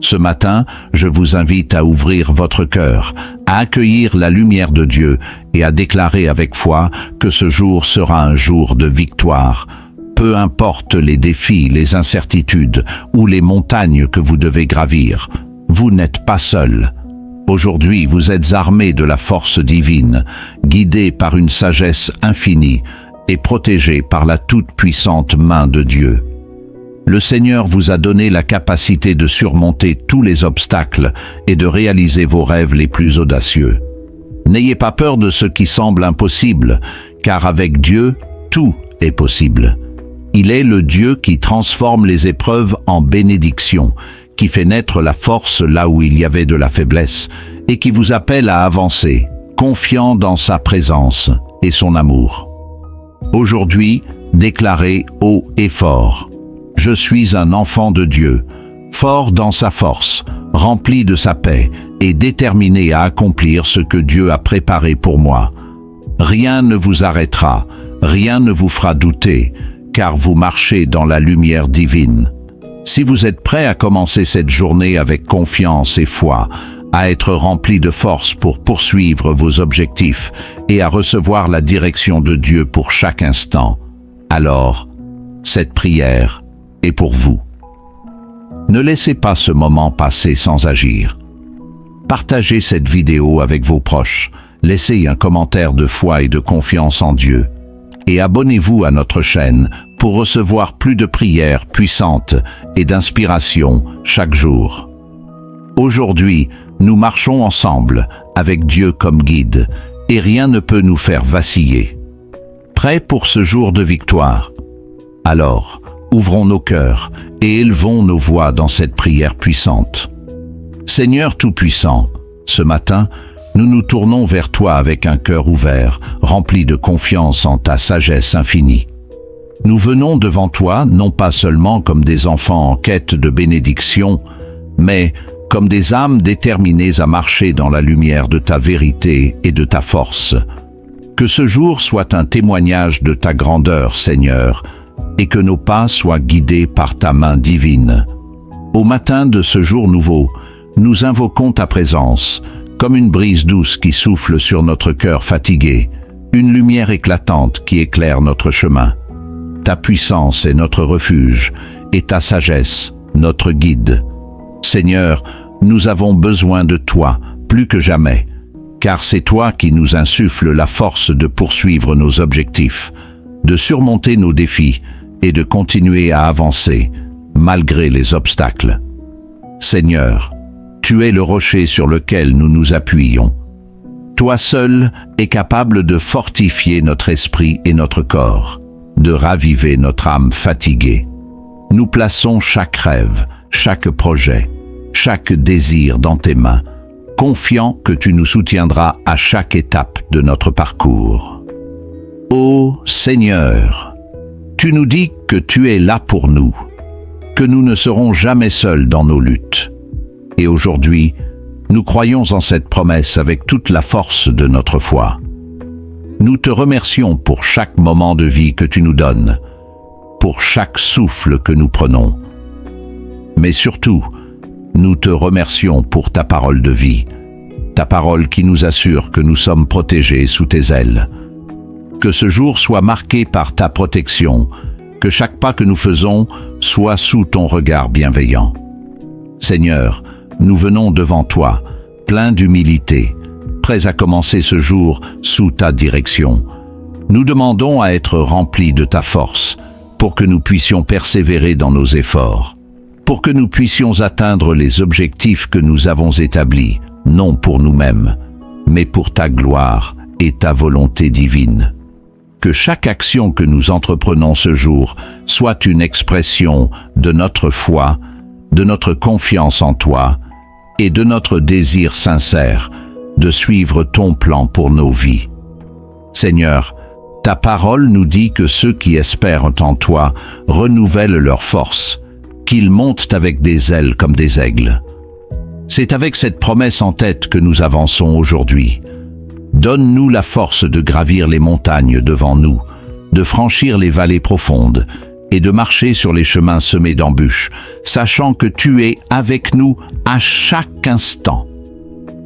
Ce matin, je vous invite à ouvrir votre cœur, à accueillir la lumière de Dieu et à déclarer avec foi que ce jour sera un jour de victoire. Peu importe les défis, les incertitudes ou les montagnes que vous devez gravir, vous n'êtes pas seul. Aujourd'hui, vous êtes armés de la force divine, guidés par une sagesse infinie et protégés par la toute-puissante main de Dieu. Le Seigneur vous a donné la capacité de surmonter tous les obstacles et de réaliser vos rêves les plus audacieux. N'ayez pas peur de ce qui semble impossible, car avec Dieu, tout est possible. Il est le Dieu qui transforme les épreuves en bénédictions, qui fait naître la force là où il y avait de la faiblesse, et qui vous appelle à avancer, confiant dans sa présence et son amour. Aujourd'hui, déclarez haut et fort: je suis un enfant de Dieu, fort dans sa force, rempli de sa paix et déterminé à accomplir ce que Dieu a préparé pour moi. Rien ne vous arrêtera, rien ne vous fera douter, car vous marchez dans la lumière divine. Si vous êtes prêt à commencer cette journée avec confiance et foi, à être rempli de force pour poursuivre vos objectifs et à recevoir la direction de Dieu pour chaque instant, alors, cette prière est pour vous. Ne laissez pas ce moment passer sans agir. Partagez cette vidéo avec vos proches, laissez un commentaire de foi et de confiance en Dieu, et abonnez-vous à notre chaîne pour recevoir plus de prières puissantes et d'inspiration chaque jour. Aujourd'hui, nous marchons ensemble avec Dieu comme guide, et rien ne peut nous faire vaciller. Prêts pour ce jour de victoire? Alors, ouvrons nos cœurs et élevons nos voix dans cette prière puissante. Seigneur Tout-Puissant, ce matin, nous nous tournons vers toi avec un cœur ouvert, rempli de confiance en ta sagesse infinie. Nous venons devant toi non pas seulement comme des enfants en quête de bénédiction, mais comme des âmes déterminées à marcher dans la lumière de ta vérité et de ta force. Que ce jour soit un témoignage de ta grandeur, Seigneur, et que nos pas soient guidés par ta main divine. Au matin de ce jour nouveau, nous invoquons ta présence, comme une brise douce qui souffle sur notre cœur fatigué, une lumière éclatante qui éclaire notre chemin. Ta puissance est notre refuge, et ta sagesse, notre guide. Seigneur, nous avons besoin de toi, plus que jamais, car c'est toi qui nous insuffles la force de poursuivre nos objectifs, de surmonter nos défis et de continuer à avancer, malgré les obstacles. Seigneur, tu es le rocher sur lequel nous nous appuyons. Toi seul es capable de fortifier notre esprit et notre corps, de raviver notre âme fatiguée. Nous plaçons chaque rêve, chaque projet, chaque désir dans tes mains, confiants que tu nous soutiendras à chaque étape de notre parcours. Ô Seigneur, tu nous dis que tu es là pour nous, que nous ne serons jamais seuls dans nos luttes. Et aujourd'hui, nous croyons en cette promesse avec toute la force de notre foi. Nous te remercions pour chaque moment de vie que tu nous donnes, pour chaque souffle que nous prenons. Mais surtout, nous te remercions pour ta parole de vie, ta parole qui nous assure que nous sommes protégés sous tes ailes. Que ce jour soit marqué par ta protection, que chaque pas que nous faisons soit sous ton regard bienveillant. Seigneur, nous venons devant toi, pleins d'humilité, prêts à commencer ce jour sous ta direction. Nous demandons à être remplis de ta force, pour que nous puissions persévérer dans nos efforts, pour que nous puissions atteindre les objectifs que nous avons établis, non pour nous-mêmes, mais pour ta gloire et ta volonté divine. Que chaque action que nous entreprenons ce jour soit une expression de notre foi, de notre confiance en toi et de notre désir sincère de suivre ton plan pour nos vies. Seigneur, ta parole nous dit que ceux qui espèrent en toi renouvellent leur force, qu'ils montent avec des ailes comme des aigles. C'est avec cette promesse en tête que nous avançons aujourd'hui. Donne-nous la force de gravir les montagnes devant nous, de franchir les vallées profondes et de marcher sur les chemins semés d'embûches, sachant que tu es avec nous à chaque instant.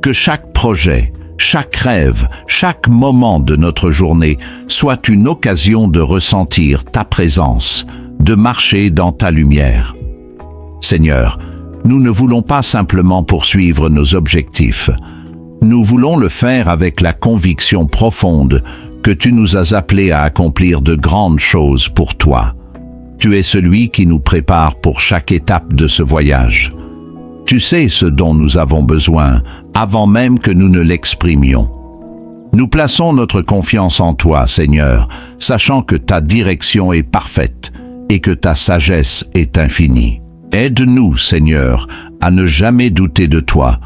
Que chaque projet, chaque rêve, chaque moment de notre journée soit une occasion de ressentir ta présence, de marcher dans ta lumière. Seigneur, nous ne voulons pas simplement poursuivre nos objectifs. Nous voulons le faire avec la conviction profonde que tu nous as appelés à accomplir de grandes choses pour toi. Tu es celui qui nous prépare pour chaque étape de ce voyage. Tu sais ce dont nous avons besoin avant même que nous ne l'exprimions. Nous plaçons notre confiance en toi, Seigneur, sachant que ta direction est parfaite et que ta sagesse est infinie. Aide-nous, Seigneur, à ne jamais douter de toi,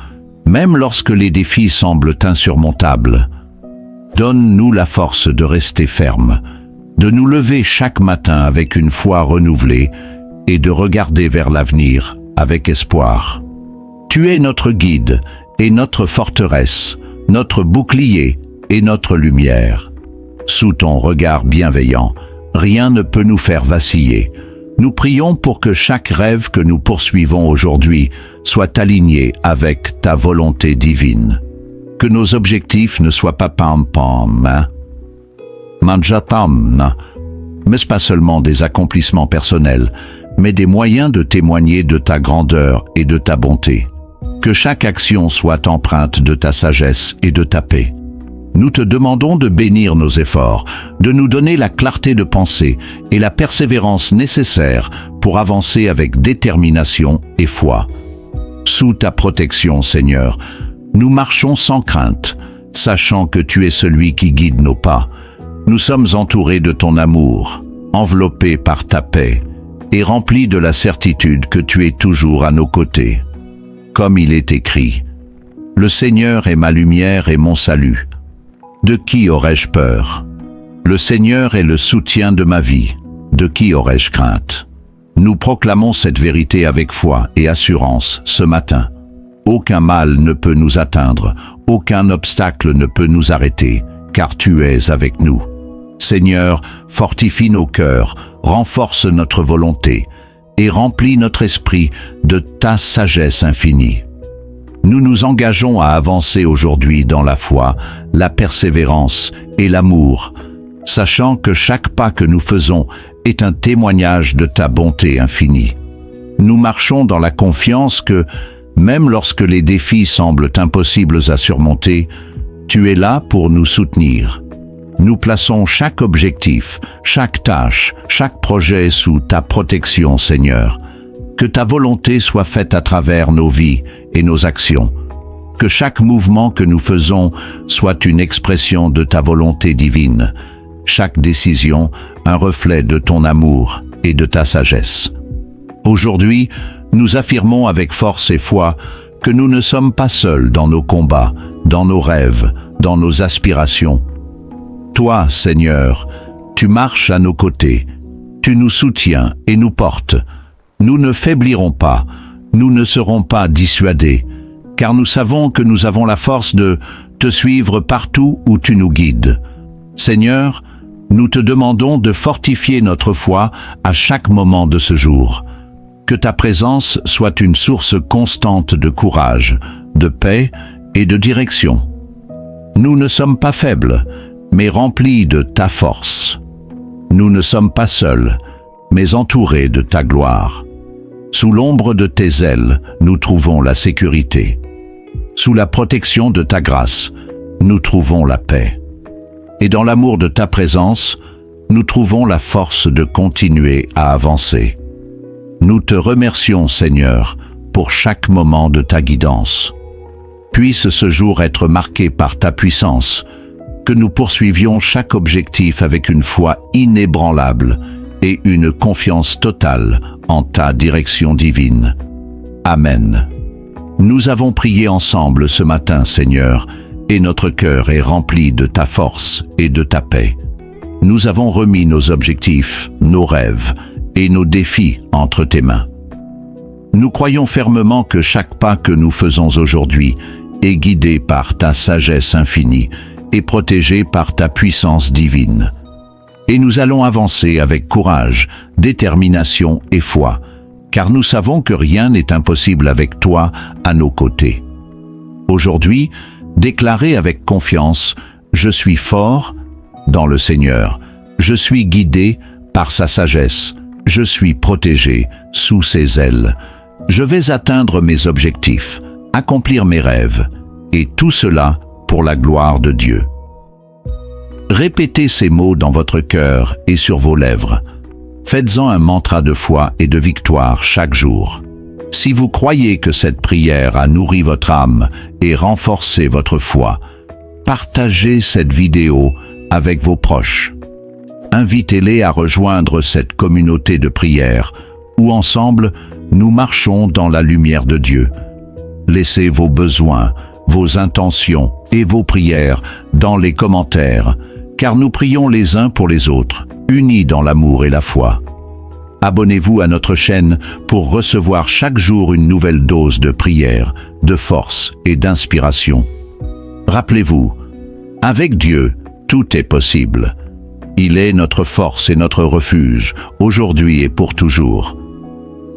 même lorsque les défis semblent insurmontables. Donne-nous la force de rester ferme, de nous lever chaque matin avec une foi renouvelée et de regarder vers l'avenir avec espoir. Tu es notre guide et notre forteresse, notre bouclier et notre lumière. Sous ton regard bienveillant, rien ne peut nous faire vaciller. Nous prions pour que chaque rêve que nous poursuivons aujourd'hui soit aligné avec ta volonté divine. Que nos objectifs ne soient pas mais pas seulement des accomplissements personnels, mais des moyens de témoigner de ta grandeur et de ta bonté. Que chaque action soit empreinte de ta sagesse et de ta paix. Nous te demandons de bénir nos efforts, de nous donner la clarté de pensée et la persévérance nécessaires pour avancer avec détermination et foi. Sous ta protection, Seigneur, nous marchons sans crainte, sachant que tu es celui qui guide nos pas. Nous sommes entourés de ton amour, enveloppés par ta paix et remplis de la certitude que tu es toujours à nos côtés. Comme il est écrit, « Le Seigneur est ma lumière et mon salut. De qui aurais-je peur? Le Seigneur est le soutien de ma vie. De qui aurais-je crainte? » Nous proclamons cette vérité avec foi et assurance ce matin. Aucun mal ne peut nous atteindre, aucun obstacle ne peut nous arrêter, car tu es avec nous. Seigneur, fortifie nos cœurs, renforce notre volonté et remplis notre esprit de ta sagesse infinie. Nous nous engageons à avancer aujourd'hui dans la foi, la persévérance et l'amour, sachant que chaque pas que nous faisons est un témoignage de ta bonté infinie. Nous marchons dans la confiance que, même lorsque les défis semblent impossibles à surmonter, tu es là pour nous soutenir. Nous plaçons chaque objectif, chaque tâche, chaque projet sous ta protection, Seigneur. Que ta volonté soit faite à travers nos vies et nos actions. Que chaque mouvement que nous faisons soit une expression de ta volonté divine. Chaque décision, un reflet de ton amour et de ta sagesse. Aujourd'hui, nous affirmons avec force et foi que nous ne sommes pas seuls dans nos combats, dans nos rêves, dans nos aspirations. Toi, Seigneur, tu marches à nos côtés, tu nous soutiens et nous portes. Nous ne faiblirons pas, nous ne serons pas dissuadés, car nous savons que nous avons la force de te suivre partout où tu nous guides. Seigneur, nous te demandons de fortifier notre foi à chaque moment de ce jour. Que ta présence soit une source constante de courage, de paix et de direction. Nous ne sommes pas faibles, mais remplis de ta force. Nous ne sommes pas seuls, mais entourés de ta gloire. Sous l'ombre de tes ailes, nous trouvons la sécurité. Sous la protection de ta grâce, nous trouvons la paix. Et dans l'amour de ta présence, nous trouvons la force de continuer à avancer. Nous te remercions, Seigneur, pour chaque moment de ta guidance. Puisse ce jour être marqué par ta puissance, que nous poursuivions chaque objectif avec une foi inébranlable et une confiance totale en ta direction divine. Amen. Nous avons prié ensemble ce matin, Seigneur, et notre cœur est rempli de ta force et de ta paix. Nous avons remis nos objectifs, nos rêves et nos défis entre tes mains. Nous croyons fermement que chaque pas que nous faisons aujourd'hui est guidé par ta sagesse infinie et protégé par ta puissance divine. et nous allons avancer avec courage, détermination et foi, car nous savons que rien n'est impossible avec toi à nos côtés. Aujourd'hui, déclarez avec confiance: je suis fort dans le Seigneur, je suis guidé par sa sagesse, je suis protégé sous ses ailes. Je vais atteindre mes objectifs, accomplir mes rêves, et tout cela pour la gloire de Dieu. Répétez ces mots dans votre cœur et sur vos lèvres. Faites-en un mantra de foi et de victoire chaque jour. Si vous croyez que cette prière a nourri votre âme et renforcé votre foi, partagez cette vidéo avec vos proches. Invitez-les à rejoindre cette communauté de prière où ensemble nous marchons dans la lumière de Dieu. Laissez vos besoins, vos intentions et vos prières dans les commentaires, car nous prions les uns pour les autres, unis dans l'amour et la foi. Abonnez-vous à notre chaîne pour recevoir chaque jour une nouvelle dose de prière, de force et d'inspiration. Rappelez-vous, avec Dieu, tout est possible. Il est notre force et notre refuge, aujourd'hui et pour toujours.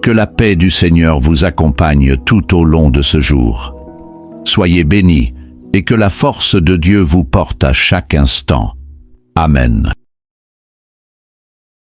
Que la paix du Seigneur vous accompagne tout au long de ce jour. Soyez bénis et que la force de Dieu vous porte à chaque instant. Amen.